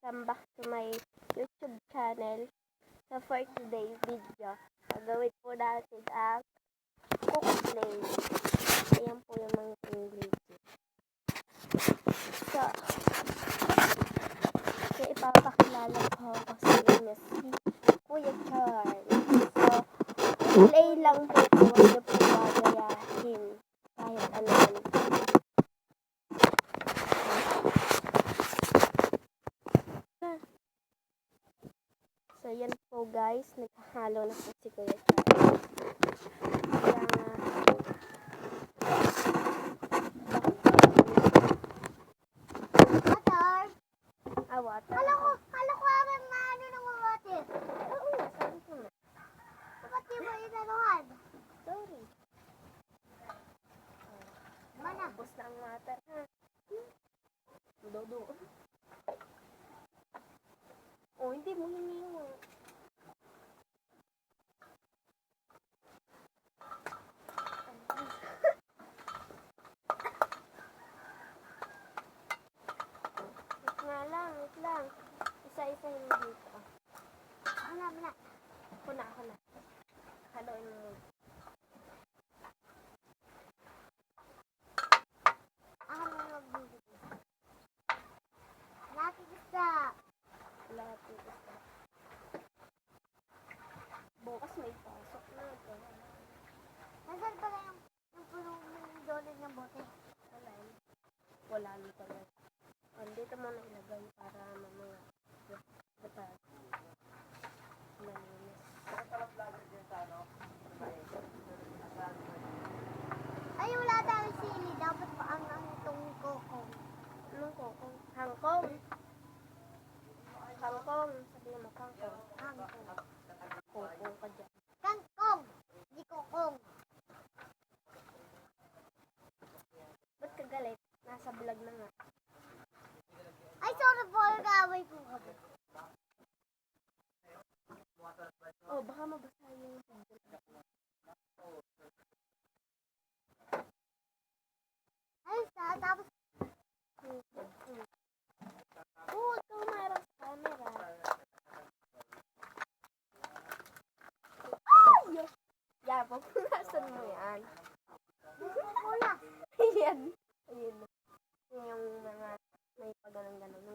Welcome back to my YouTube channel. So for today's video, gagawin po natin ang cook plate. Ayan po yung mga ingredients. So ipapakilala ko kasi yun si Kuya Charles. So, play lang po kung ano po gagayahin. Kahit ano man. So, yan po guys. Naghahalo na po si Kuya Charles. Water? Water. Kala ko amin maano ng water. Oo nga, sabi ko na. Bakit di mo inanuhan? Sorry. Mana? Ubus na ang water, ha? Dodo. Oh, hindi mo hiniwa. Wait lang. Isa-isa yung dito. Wala. Ako na. Haluin mo. Ako na magbibigay. Laki isa. Lahat yung isa. Bukas may pasok na. Nasaan pala yung punong donut ng bote? Wala nito na. Dito mo na ilagay para mamaya. Bata. Malinis. Ay, wala tayo sili. Dapat pa ang itong kokong. Anong kokong? Hangkong. Hangkong. Sabihin mo kangkong. Kangkong. Kokong ka dyan. Kangkong! Di kokong. Ba't ka galit? Nasa vlog na nga. Ay, sorry po. Nag-away po kami. Oh, baka mabasa yung video. Ay, tapos Huwag kang humarap sa camera. Ay! Yeah, pupunasan mo yan. wala. Ayan. Ayun. Yung mga may pag-ganon-ganon.